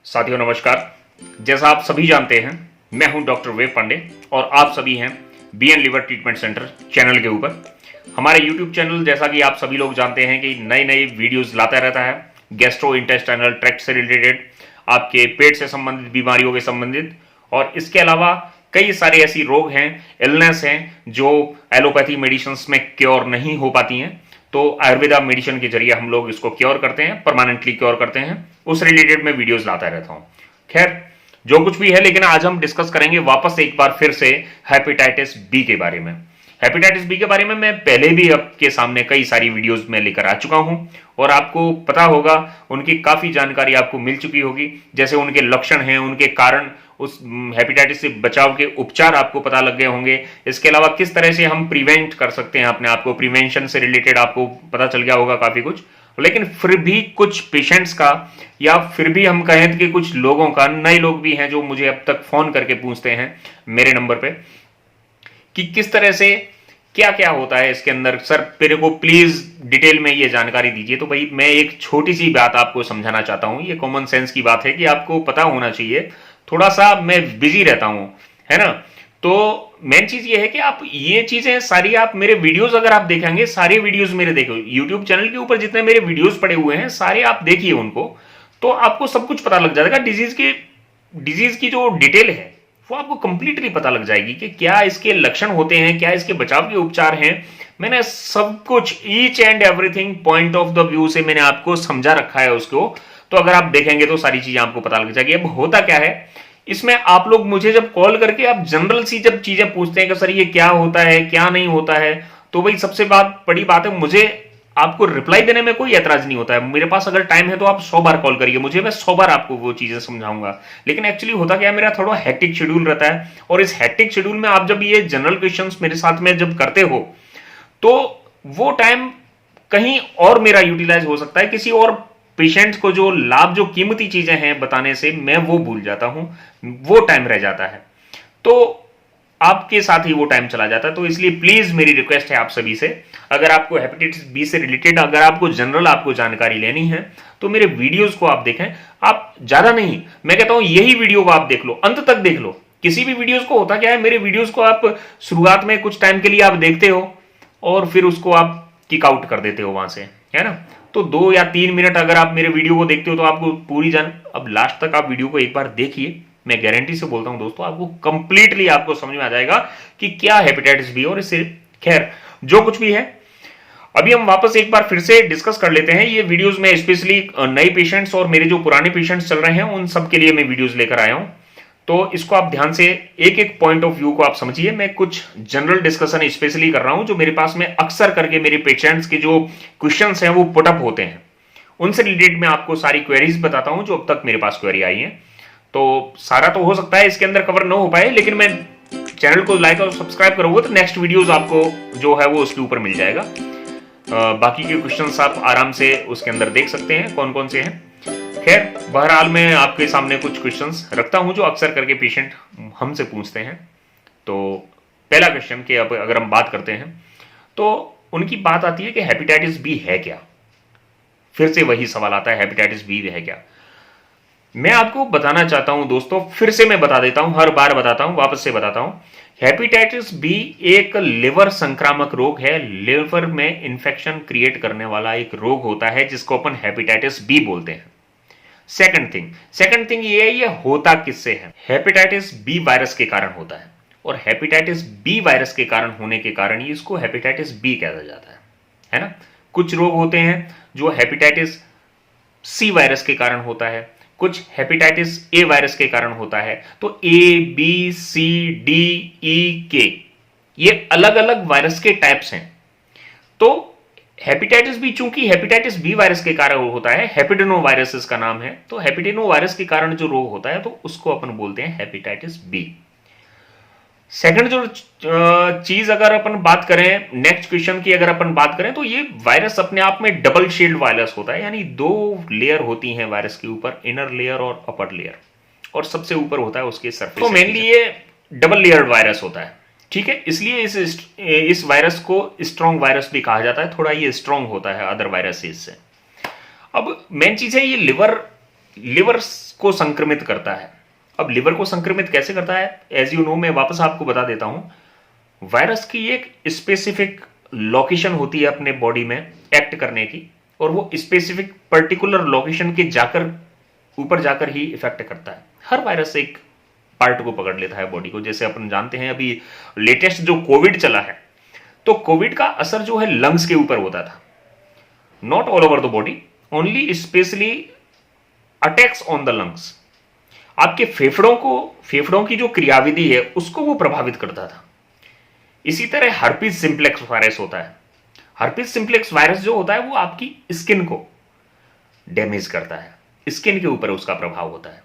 साथियों नमस्कार। जैसा आप सभी जानते हैं, मैं हूं डॉक्टर वेद पांडे और आप सभी हैं BN liver treatment centre channel के ऊपर। हमारे यूट्यूब चैनल जैसा कि आप सभी लोग जानते हैं कि नई नई वीडियोस लाता रहता है, गैस्ट्रो इंटेस्टाइनल ट्रैक्ट से रिलेटेड, आपके पेट से संबंधित बीमारियों के संबंधित, और इसके अलावा कई सारे ऐसी रोग हैं, इलनेस हैं जो एलोपैथी मेडिसिन में क्योर नहीं हो पाती हैं। तो आयुर्वेदा मेडिसिन के जरिए हम लोग इसको क्योर करते हैं, परमानेंटली क्योर करते हैं। उस रिलेटेड में वीडियोस लाता रहता हूं। खैर, जो कुछ भी है, लेकिन आज हम डिस्कस करेंगे वापस एक बार फिर से हेपेटाइटिस बी के बारे में। हेपेटाइटिस बी के बारे में मैं पहले भी आपके सामने कई सारी वीडियोस में लेकर आ चुका हूं और आपको पता होगा, उनकी काफी जानकारी आपको मिल चुकी होगी। जैसे उनके लक्षण हैं, उनके कारण, उस हेपेटाइटिस से बचाव के उपचार आपको पता लग गए होंगे। इसके अलावा किस तरह से हम प्रिवेंट कर सकते हैं अपने आप को, प्रिवेंशन से रिलेटेड आपको पता चल गया होगा काफी कुछ। लेकिन फिर भी कुछ पेशेंट्स का, या फिर भी हम कहें कि कुछ लोगों का, नए लोग भी हैं जो मुझे अब तक फोन करके पूछते हैं मेरे नंबर पे कि किस तरह से, क्या क्या होता है इसके अंदर। सर मेरे को प्लीज डिटेल में ये जानकारी दीजिए। तो भाई मैं एक छोटी सी बात आपको समझाना चाहता हूं। ये कॉमन सेंस की बात है कि आपको पता होना चाहिए। थोड़ा सा मैं बिजी रहता हूं, है ना। तो मेन चीज ये है कि आप ये चीजें सारी, आप मेरे वीडियोस अगर आप देखेंगे, सारे वीडियोस मेरे देखो, यूट्यूब चैनल के ऊपर जितने मेरे वीडियोस पड़े हुए हैं सारे आप देखिए उनको, तो आपको सब कुछ पता लग जाएगा। डिजीज की जो डिटेल है वो आपको कंप्लीटली पता लग जाएगी कि क्या इसके लक्षण होते हैं, क्या इसके बचाव के उपचार हैं। मैंने सब कुछ, each and everything point of the view से मैंने आपको समझा रखा है उसको। तो अगर आप देखेंगे तो सारी चीजें आपको पता लग जाएगी। अब होता क्या है इसमें, आप लोग मुझे जब कॉल करके आप जनरल सी जब चीजें पूछते हैं कि सर ये क्या होता है, क्या नहीं होता है, तो भाई सबसे बड़ी बात है, मुझे आपको रिप्लाई देने में कोई ऐतराज नहीं होता है। मेरे पास अगर टाइम है तो आप 100 बार कॉल करिए मुझे, मैं 100 बार आपको वो चीजें समझाऊंगा। लेकिन एक्चुअली होता क्या है, मेरा थोड़ा हेक्टिक शेड्यूल रहता है, और इस हेक्टिक शेड्यूल में आप जब ये जनरल क्वेश्चंस मेरे साथ में जब करते हो तो वो टाइम कहीं और मेरा यूटिलाइज हो सकता है, किसी और पेशेंट्स को जो लाभ, जो कीमती चीजें हैं बताने से, मैं वो भूल जाता हूं, वो टाइम रह जाता है, तो आपके साथ ही वो टाइम चला जाता है। तो इसलिए प्लीज मेरी रिक्वेस्ट है आप सभी से, अगर आपको हेपेटाइटिस बी से रिलेटेड, अगर आपको जनरल आपको जानकारी लेनी है तो मेरे वीडियोस को आप देखें। आप ज्यादा नहीं, मैं कहता हूं यही वीडियो को आप देख लो, अंत तक देख लो। किसी भी वीडियोस को, होता क्या है, मेरे वीडियोस को आप शुरुआत में कुछ टाइम के लिए आप देखते हो और फिर उसको आप किक आउट कर देते हो वहां से, है ना। तो 2 या 3 मिनट अगर आप मेरे वीडियो को देखते हो तो आपको पूरी अब लास्ट तक आप वीडियो को एक बार देखिए। मैं गारंटी से बोलता हूं दोस्तों, आपको कंप्लीटली आपको समझ में आ जाएगा कि क्या हेपेटाइटिस बी और इससे, खैर जो कुछ भी है, अभी हम वापस एक बार फिर से डिस्कस कर लेते हैं। ये वीडियोस में स्पेशली नए पेशेंट्स और मेरे जो पुराने पेशेंट्स चल रहे हैं उन सब के लिए मैं वीडियोस लेकर आया हूं। तो इसको आप ध्यान से एक एक पॉइंट ऑफ व्यू को आप समझिए। मैं कुछ जनरल डिस्कशन स्पेशली कर रहा हूं, जो मेरे पास में अक्सर करके मेरे पेशेंट्स के जो क्वेश्चंस हैं वो पुटअप होते हैं, उनसे रिलेटेड मैं आपको सारी क्वेरीज बताता हूं जो अब तक मेरे पास क्वेरी आई है। तो सारा तो हो सकता है इसके अंदर कवर ना हो पाए, लेकिन मैं चैनल को लाइक और सब्सक्राइब करोगे तो नेक्स्ट वीडियोस आपको जो है वो उसके ऊपर मिल जाएगा। बाकी के क्वेश्चंस आप आराम से उसके अंदर देख सकते हैं कौन कौन से हैं। खैर, बहरहाल मैं आपके सामने कुछ क्वेश्चंस रखता हूं जो अक्सर करके पेशेंट हमसे पूछते हैं। तो पहला क्वेश्चन कि अब अगर हम बात करते हैं तो उनकी बात आती है कि हेपेटाइटिस बी है क्या। फिर से वही सवाल आता है, हेपेटाइटिस बी है क्या। मैं आपको बताना चाहता हूं दोस्तों, फिर से मैं बता देता हूं, हर बार बताता हूं, वापस से बताता हूं। हेपेटाइटिस बी एक लिवर संक्रामक रोग है, लिवर में इंफेक्शन क्रिएट करने वाला एक रोग होता है जिसको अपन हेपेटाइटिस बी बोलते हैं। सेकंड थिंग ये होता किससे है। हेपेटाइटिस बी वायरस के कारण होता है, और हेपेटाइटिस बी वायरस के कारण होने के कारण ही इसको हेपेटाइटिस बी कहा जाता है ना। कुछ रोग होते हैं जो हेपेटाइटिस सी वायरस के कारण होता है, कुछ हेपेटाइटिस ए वायरस के कारण होता है। तो A B C D E के, ये अलग अलग वायरस के टाइप्स हैं। तो हेपेटाइटिस बी चूंकि हेपेटाइटिस बी वायरस के कारण होता है, हेपेडिनो वायरस इसका नाम है, तो हेपेडिनो वायरस के कारण जो रोग होता है तो उसको अपन बोलते हैं हेपेटाइटिस बी। सेकंड जो चीज अगर अपन बात करें, नेक्स्ट क्वेश्चन की अगर अपन बात करें, तो ये वायरस अपने आप में डबल शील्ड वायरस होता है, यानी 2 लेयर होती हैं वायरस के ऊपर, इनर लेयर और अपर लेयर, और सबसे ऊपर होता है उसके सरफेस। तो मेनली ये डबल लेयर्ड वायरस होता है, ठीक है। इसलिए इस वायरस को स्ट्रॉन्ग वायरस भी कहा जाता है, थोड़ा ये स्ट्रॉन्ग होता है अदर वायरसेस से। अब मेन चीज है, ये लिवर लिवर को संक्रमित करता है। अब लिवर को संक्रमित कैसे करता है, एज यू नो, मैं वापस आपको बता देता हूं। वायरस की एक स्पेसिफिक लोकेशन होती है अपने बॉडी में एक्ट करने की, और वो स्पेसिफिक पर्टिकुलर लोकेशन के जाकर ऊपर जाकर ही इफेक्ट करता है। हर वायरस एक पार्ट को पकड़ लेता है बॉडी को। जैसे अपन जानते हैं अभी लेटेस्ट जो कोविड चला है, तो कोविड का असर जो है लंग्स के ऊपर होता था, not all over the body, only specially attacks on the lungs. आपके फेफड़ों की जो क्रियाविधि है उसको वो प्रभावित करता था। इसी तरह हर्पीज सिंप्लेक्स वायरस होता है। हर्पीज सिंप्लेक्स वायरस जो होता है वो आपकी स्किन को डैमेज करता है, स्किन के ऊपर उसका प्रभाव होता है।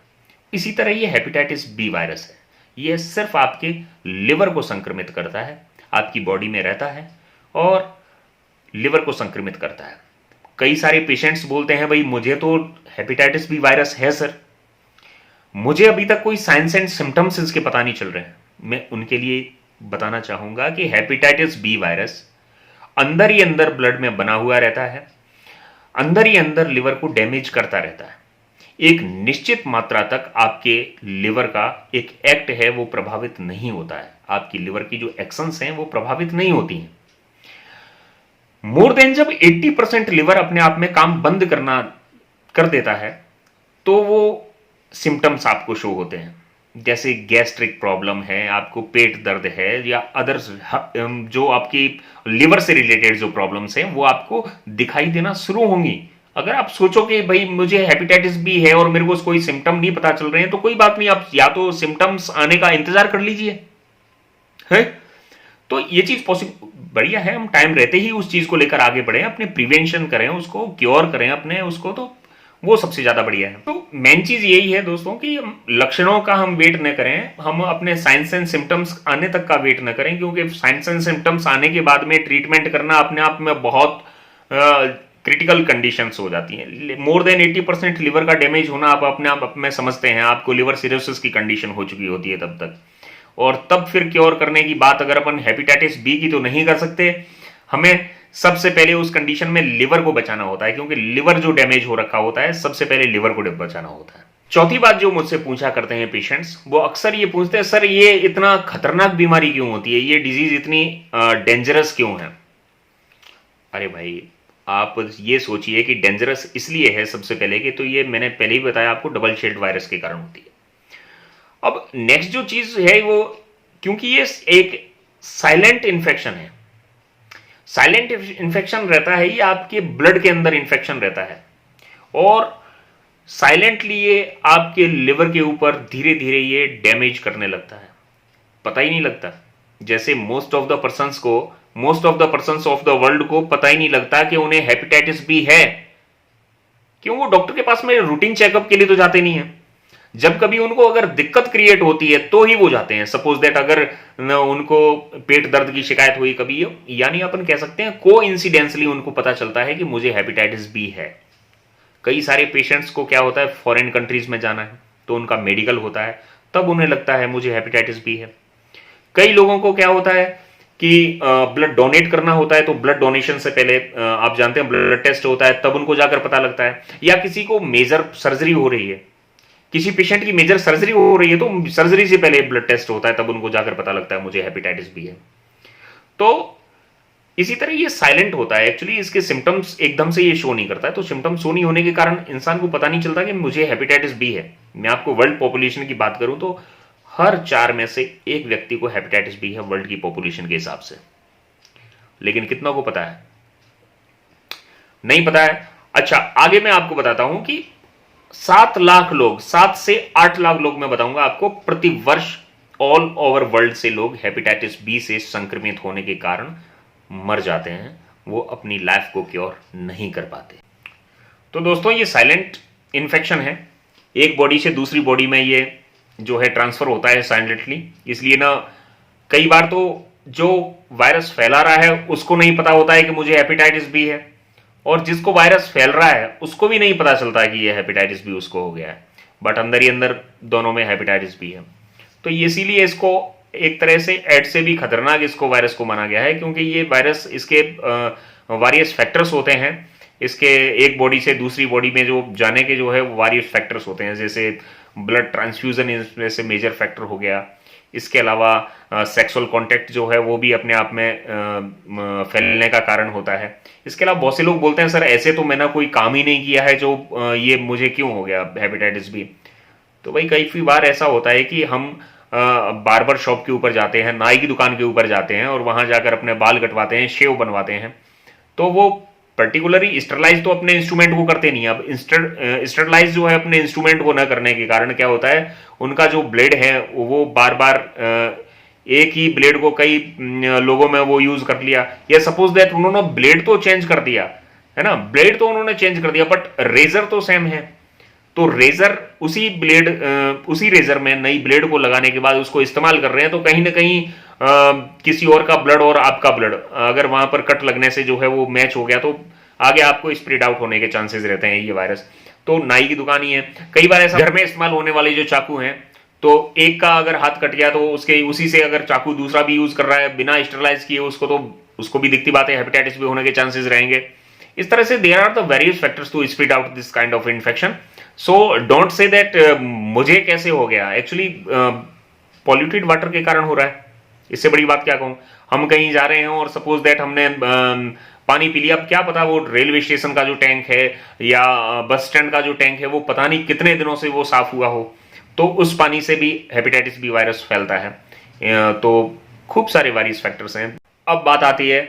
इसी तरह ये हेपेटाइटिस बी वायरस है, ये सिर्फ आपके लिवर को संक्रमित करता है, आपकी बॉडी में रहता है और लिवर को संक्रमित करता है। कई सारे पेशेंट्स बोलते हैं भाई मुझे तो हेपेटाइटिस बी वायरस है सर, मुझे अभी तक कोई साइंस एंड सिम्टम्स इसके पता नहीं चल रहे हैं। मैं उनके लिए बताना चाहूंगा कि हेपेटाइटिस बी वायरस अंदर ही अंदर ब्लड में बना हुआ रहता है, अंदर ही अंदर लिवर को डैमेज करता रहता है। एक निश्चित मात्रा तक आपके लिवर का एक एक्ट है वो प्रभावित नहीं होता है, आपकी लिवर की जो एक्शंस हैं वो प्रभावित नहीं होती हैं। मोर देन जब 80% लिवर अपने आप में काम बंद कर देता है तो वो सिम्टम्स आपको शो होते हैं, जैसे गैस्ट्रिक प्रॉब्लम है, आपको पेट दर्द है, या अदर्स जो आपकी लिवर से रिलेटेड जो प्रॉब्लम्स हैं वो आपको दिखाई देना शुरू होंगी। अगर आप सोचो कि भाई मुझे हेपेटाइटिस बी है और मेरे को कोई सिम्टम नहीं पता चल रहे हैं, तो कोई बात नहीं, आप या तो सिम्टम्स आने का इंतजार कर लीजिए, है तो ये चीज पॉसिबल बढ़िया है। हम टाइम रहते ही उस चीज को लेकर आगे बढ़े, अपने प्रिवेंशन करें, उसको क्योर करें अपने उसको, तो वो सबसे ज्यादा बढ़िया है। तो मेन चीज यही है दोस्तों कि लक्षणों का हम वेट न करें, हम अपने साइंस एंड सिम्टम्स आने तक का वेट न करें, क्योंकि साइंस एंड सिम्टम्स आने के बाद में ट्रीटमेंट करना अपने आप में बहुत क्रिटिकल कंडीशंस हो जाती हैं। मोर देन 80% लिवर का डैमेज होना आप अपने आप में समझते हैं, आपको लिवर सिरोसिस की कंडीशन हो चुकी होती है तब तक, और तब फिर क्योर करने की बात अगर अपन हेपेटाइटिस बी की तो नहीं कर सकते। हमें सबसे पहले उस कंडीशन में लिवर को बचाना होता है, क्योंकि लिवर जो डैमेज हो रखा होता है सबसे पहले लिवर को बचाना होता है। चौथी बात जो मुझसे पूछा करते हैं पेशेंट्स, वो अक्सर ये पूछते हैं सर ये इतना खतरनाक बीमारी क्यों होती है, ये डिजीज इतनी डेंजरस क्यों है। अरे भाई आप ये सोचिए कि डेंजरस इसलिए है सबसे पहले कि, तो ये मैंने पहले ही बताया आपको, डबल शेल्ड वायरस के कारण होती है। अब नेक्स्ट जो चीज है वो, क्योंकि ये एक साइलेंट इन्फेक्शन है, साइलेंट इन्फेक्शन रहता है, ये आपके ब्लड के अंदर इन्फेक्शन रहता है और साइलेंटली ये आपके लिवर के ऊपर धीरे धीरे ये डैमेज करने लगता है, पता ही नहीं लगता। जैसे most of the persons of the world को पता ही नहीं लगता कि उन्हें हेपेटाइटिस बी है, क्यों? वो डॉक्टर के पास में रूटीन चेकअप के लिए तो जाते नहीं है। जब कभी उनको अगर दिक्कत क्रिएट होती है तो ही वो जाते हैं। सपोज दैट अगर उनको पेट दर्द की शिकायत हुई कभी, यानी अपन कह सकते हैं कोइंसिडेंटली उनको पता चलता है कि मुझे हेपेटाइटिस बी है। कई सारे पेशेंट्स को क्या होता है, फॉरेन कंट्रीज में जाना है तो उनका मेडिकल होता है, तब उन्हें लगता है मुझे हेपेटाइटिस बी है। कई लोगों को क्या होता है कि ब्लड डोनेट करना होता है, तो ब्लड डोनेशन से पहले आप जानते हैं ब्लड टेस्ट होता है, तब उनको जाकर पता लगता है। या किसी को मेजर सर्जरी हो रही है, किसी पेशेंट की मेजर सर्जरी हो रही है, तो सर्जरी से पहले ब्लड टेस्ट होता है, तब उनको जाकर पता लगता है मुझे हेपेटाइटिस बी है। तो इसी तरह ये साइलेंट होता है, एक्चुअली इसके सिम्टम्स एकदम से ये शो नहीं करता है, तो सिम्टम्स शो नहीं होने के कारण इंसान को पता नहीं चलता कि मुझे हेपेटाइटिस बी है। मैं आपको वर्ल्ड पॉपुलेशन की बात करूं तो हर 4 में से 1 व्यक्ति को हेपेटाइटिस बी है वर्ल्ड की पॉपुलेशन के हिसाब से। लेकिन कितना को पता है? नहीं पता है। अच्छा, आगे मैं आपको बताता हूं कि 7 लाख लोग, 7 से 8 लाख लोग मैं बताऊंगा आपको, प्रति वर्ष ऑल ओवर वर्ल्ड से लोग हेपेटाइटिस बी से संक्रमित होने के कारण मर जाते हैं, वो अपनी लाइफ को क्योर नहीं कर पाते। तो दोस्तों ये साइलेंट इन्फेक्शन है, एक बॉडी से दूसरी बॉडी में ये जो है ट्रांसफर होता है साइलेंटली। इसलिए ना कई बार तो जो वायरस फैला रहा है उसको नहीं पता होता है कि मुझे हेपेटाइटिस बी है, और जिसको वायरस फैल रहा है उसको भी नहीं पता चलता है कि ये हेपेटाइटिस बी उसको हो गया है, बट अंदर ही अंदर दोनों में हेपेटाइटिस बी है। तो इसीलिए इसको एक तरह से एड से भी खतरनाक इसको वायरस को माना गया है, क्योंकि ये वायरस, इसके वारियस फैक्टर्स होते हैं इसके एक बॉडी से दूसरी बॉडी में जो जाने के जो है वो वेरियस फैक्टर्स होते हैं, जैसे ब्लड ट्रांसफ्यूजन इसमें से मेजर फैक्टर हो गया। इसके अलावा सेक्सुअल कांटेक्ट जो है वो भी अपने आप में फैलने का कारण होता है। इसके अलावा बहुत से लोग बोलते हैं सर ऐसे तो मैंने कोई काम ही नहीं किया है जो ये मुझे क्यों हो गया हेपेटाइटिस बी। तो भाई कई बार ऐसा होता है कि हम बार्बर शॉप के ऊपर जाते हैं, नाई की दुकान के ऊपर जाते हैं और वहां जाकर अपने बाल कटवाते हैं, शेव बनवाते हैं, तो वो पर्टिकुलरली स्टरलाइज तो अपने इंस्ट्रूमेंट को करते नहीं। अब स्टरलाइज जो है अपने इंस्ट्रूमेंट को न करने के कारण क्या होता है, उनका जो ब्लेड है वो बार बार एक ही ब्लेड को कई लोगों में वो यूज कर लिया, या सपोज दैट उन्होंने ब्लेड तो चेंज कर दिया है ना, ब्लेड तो उन्होंने चेंज कर दिया बट रेजर तो सेम है। तो रेजर उसी रेजर में नई ब्लेड को लगाने के बाद उसको इस्तेमाल कर रहे हैं, तो कहीं ना कहीं किसी और का ब्लड और आपका ब्लड अगर वहां पर कट लगने से जो है वो मैच हो गया तो आगे आपको स्प्रेड आउट होने के चांसेस रहते हैं ये वायरस। तो नाई की दुकान ही है, कई बार ऐसा घर में इस्तेमाल होने वाले जो चाकू हैं, तो एक का अगर हाथ कट गया तो उसके उसी से अगर चाकू दूसरा भी यूज कर रहा है बिना स्टरलाइज किए उसको, तो उसको भी दिखती बात है हेपेटाइटिस भी होने के चांसेस रहेंगे। इस तरह से there are the various factors to spread out this kind of infection. So don't say that मुझे कैसे हो गया, एक्चुअली पॉल्यूटेड वाटर के कारण हो रहा है। इससे बड़ी बात क्या कहूं, हम कहीं जा रहे हैं और सपोज दैट हमने पानी पी लिया, अब क्या पता वो रेलवे स्टेशन का जो टैंक है या बस स्टैंड का जो टैंक है वो पता नहीं कितने दिनों से वो साफ हुआ हो, तो उस पानी से भी हेपेटाइटिस बी वायरस फैलता है। तो खूब सारे वायरस फैक्टर्स हैं। अब बात आती है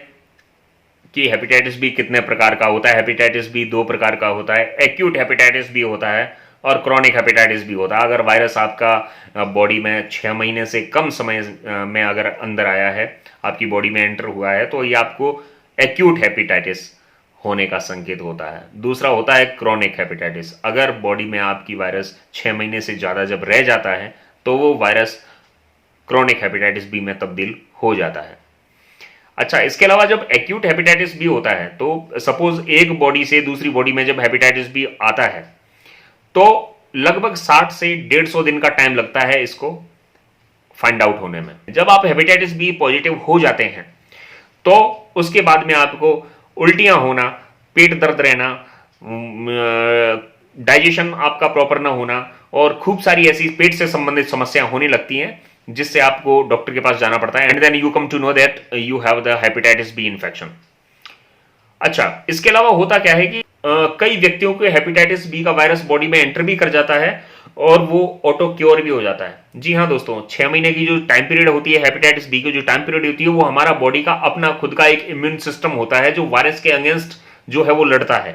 कि हेपेटाइटिस बी कितने प्रकार का होता है। हेपेटाइटिस बी दो प्रकार का होता है, एक्यूट हेपेटाइटिस बी होता है और क्रॉनिक हेपेटाइटिस बी होता है। अगर वायरस आपका बॉडी में 6 महीने से कम समय में अगर अंदर आया है, आपकी बॉडी में एंटर हुआ है, तो ये आपको एक्यूट हेपेटाइटिस होने का संकेत होता है। दूसरा होता है क्रॉनिक हेपेटाइटिस। अगर बॉडी में आपकी वायरस 6 महीने से ज़्यादा जब रह जाता है तो वो वायरस क्रॉनिक हेपेटाइटिस बी में तब्दील हो जाता है। अच्छा, इसके अलावा जब एक्यूट हेपेटाइटिस बी होता है तो सपोज एक बॉडी से दूसरी बॉडी में जब हेपेटाइटिस बी आता है तो लगभग 60 से 150 दिन का टाइम लगता है इसको फाइंड आउट होने में। जब आप हेपेटाइटिस बी पॉजिटिव हो जाते हैं तो उसके बाद में आपको उल्टियां होना, पेट दर्द रहना, डाइजेशन आपका प्रॉपर ना होना और खूब सारी ऐसी पेट से संबंधित समस्याएं होने लगती हैं, जिससे आपको डॉक्टर के पास जाना पड़ता है। And then you come to know that you have the hepatitis B infection. अच्छा, इसके अलावा होता क्या है कि कई व्यक्तियों को हेपेटाइटिस बी का वायरस बॉडी में एंटर भी कर जाता है और वो ऑटो क्योर भी हो जाता है। जी हाँ दोस्तों, 6 महीने की जो टाइम पीरियड होती है हेपेटाइटिस बी की जो टाइम पीरियड होती है वो हमारा बॉडी का अपना खुद का एक इम्यून सिस्टम होता है जो वायरस के अगेंस्ट जो है वो लड़ता है।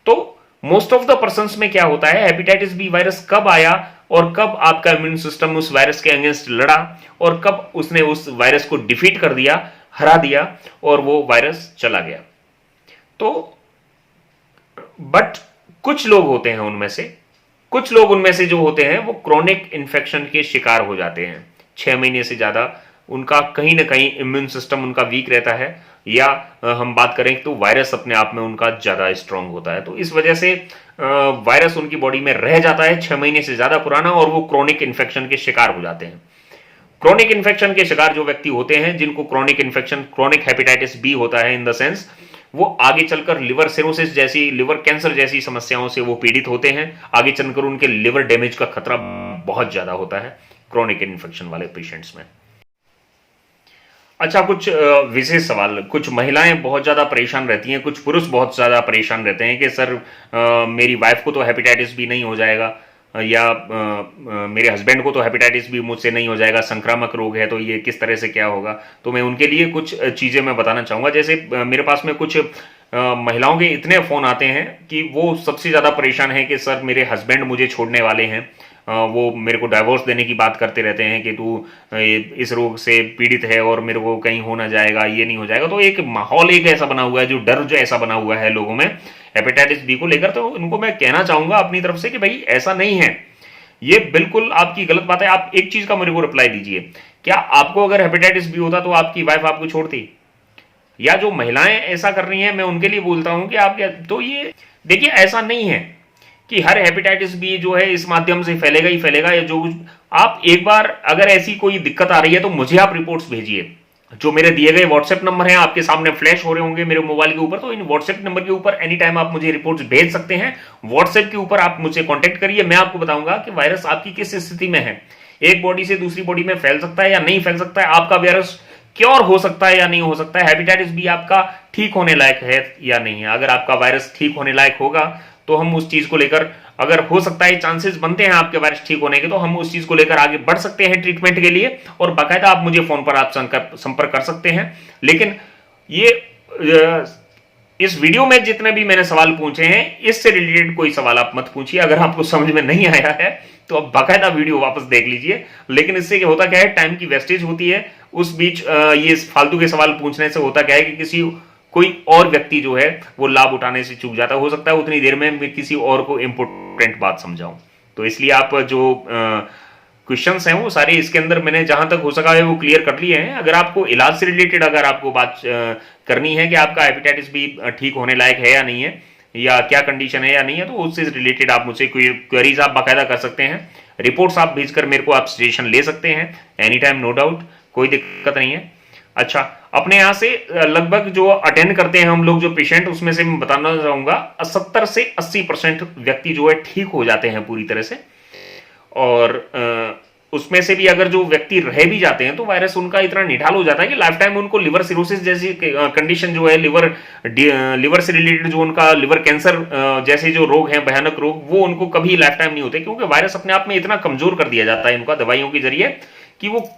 तो मोस्ट ऑफ द पर्संस में क्या होता है, हेपेटाइटिस बी वायरस कब आया और कब आपका इम्यून सिस्टम उस वायरस के अगेंस्ट लड़ा और कब उसने उस वायरस को डिफीट कर दिया, हरा दिया और वो वायरस चला गया। तो बट कुछ लोग होते हैं उनमें से जो होते हैं वो क्रोनिक इन्फेक्शन के शिकार हो जाते हैं। 6 महीने से ज्यादा उनका कहीं ना कहीं इम्यून सिस्टम उनका वीक रहता है, या हम बात करें तो वायरस अपने आप में उनका ज्यादा स्ट्रांग होता है। तो इस वजह से वायरस उनकी बॉडी में रह जाता है 6 महीने से ज्यादा पुराना और वो क्रोनिक इन्फेक्शन के शिकार हो जाते हैं। क्रोनिक इन्फेक्शन के शिकार जो व्यक्ति होते हैं, जिनको chronic infection chronic hepatitis B होता है, इन द सेंस वो आगे चलकर लिवर सिरोसिस जैसी, लिवर कैंसर जैसी समस्याओं से वो पीड़ित होते हैं। आगे चलकर उनके लिवर डैमेज का खतरा बहुत ज्यादा होता है क्रोनिक इन्फेक्शन वाले पेशेंट्स में। अच्छा, कुछ विशेष सवाल। कुछ महिलाएं बहुत ज्यादा परेशान रहती हैं, कुछ पुरुष बहुत ज्यादा परेशान रहते हैं कि सर मेरी वाइफ को तो हेपेटाइटिस बी नहीं हो जाएगा, या मेरे हस्बैंड को तो हेपेटाइटिस बी मुझसे नहीं हो जाएगा, संक्रामक रोग है, तो ये किस तरह से क्या होगा। तो मैं उनके लिए कुछ चीज़ें मैं बताना चाहूँगा। जैसे मेरे पास में कुछ महिलाओं के इतने फ़ोन आते हैं कि वो सबसे ज़्यादा परेशान है कि सर मेरे हस्बैंड मुझे छोड़ने वाले हैं, वो मेरे को डाइवोर्स देने की बात करते रहते हैं कि तू इस रोग से पीड़ित है और मेरे को कहीं हो ना जाएगा, ये नहीं हो जाएगा। तो एक माहौल एक ऐसा बना हुआ है, जो डर जो ऐसा बना हुआ है लोगों में हेपेटाइटिस बी को लेकर। तो उनको मैं कहना चाहूंगा अपनी तरफ से कि भाई ऐसा नहीं है, ये बिल्कुल आपकी गलत बात है। आप एक चीज का मेरे को रिप्लाई दीजिए, क्या आपको अगर हेपेटाइटिस बी होता तो आपकी वाइफ आपको छोड़ती? या जो महिलाएं ऐसा कर रही हैं, मैं उनके लिए बोलता हूं कि आप, तो ये देखिए, ऐसा नहीं है कि हर हेपेटाइटिस बी जो है इस माध्यम से फैलेगा ही फैलेगा, या जो आप एक बार अगर ऐसी कोई दिक्कत आ रही है तो मुझे आप रिपोर्ट्स भेजिए, जो मेरे दिए गए व्हाट्सएप नंबर हैं आपके सामने फ्लैश हो रहे होंगे मेरे मोबाइल के ऊपर, तो इन व्हाट्सएप नंबर के ऊपर एनी टाइम आप मुझे रिपोर्ट्स भेज सकते हैं। व्हाट्सएप के ऊपर आप मुझसे कांटेक्ट करिए, मैं आपको बताऊंगा कि वायरस आपकी किस स्थिति में है, एक बॉडी से दूसरी बॉडी में फैल सकता है या नहीं फैल सकता है, आपका वायरस क्योर हो सकता है या नहीं हो सकता है, हेपेटाइटिस बी आपका ठीक होने लायक है या नहीं है। अगर आपका वायरस ठीक होने लायक होगा तो हम उस चीज को लेकर, अगर हो सकता है चांसेस बनते हैं आपके वायरस ठीक होने के, तो हम उस चीज को लेकर आगे बढ़ सकते हैं ट्रीटमेंट के लिए, और बाकायदा आप मुझे फोन पर आप संपर्क कर सकते हैं। लेकिन ये इस वीडियो में जितने भी मैंने सवाल पूछे हैं, इससे रिलेटेड कोई सवाल आप मत पूछिए। अगर आपको समझ में नहीं आया है तो आप बाकायदा वीडियो वापस देख लीजिए। लेकिन इससे होता क्या है, टाइम की वेस्टेज होती है। उस बीच ये फालतू के सवाल पूछने से होता क्या है कि कोई और व्यक्ति जो है वो लाभ उठाने से चूक जाता है। हो सकता है उतनी देर में मैं किसी और को इंपॉर्टेंट बात समझाऊं। तो इसलिए आप जो क्वेश्चंस हैं वो सारे इसके अंदर मैंने जहां तक हो सका है वो क्लियर कर लिए हैं। अगर आपको इलाज से रिलेटेड अगर आपको बात करनी है कि आपका हेपेटाइटिस बी ठीक होने लायक है या नहीं है, या क्या कंडीशन है या नहीं है, तो उससे रिलेटेड आप मुझसे कोई क्वेरीज आप बाकायदा कर सकते हैं। रिपोर्ट्स आप भेजकर मेरे को आप सजेशन ले सकते हैं एनी टाइम, नो डाउट, कोई दिक्कत नहीं है। अच्छा, अपने यहाँ से लगभग जो अटेंड करते हैं हम लोग जो पेशेंट, उसमें से मैं बताना चाहूंगा 70 से 80% व्यक्ति जो है ठीक हो जाते हैं पूरी तरह से। और उसमें से भी अगर जो व्यक्ति रह भी जाते हैं तो वायरस उनका इतना निढाल हो जाता है कि लाइफ टाइम उनको लिवर सिरोसिस जैसी कंडीशन जो है, लिवर से रिलेटेड जो उनका लिवर कैंसर जैसे जो रोग हैं, भयानक रोग, वो उनको कभी लाइफ टाइम नहीं होते, क्योंकि वायरस अपने आप में इतना कमजोर कर दिया जाता है उनका दवाइयों के जरिए कि वो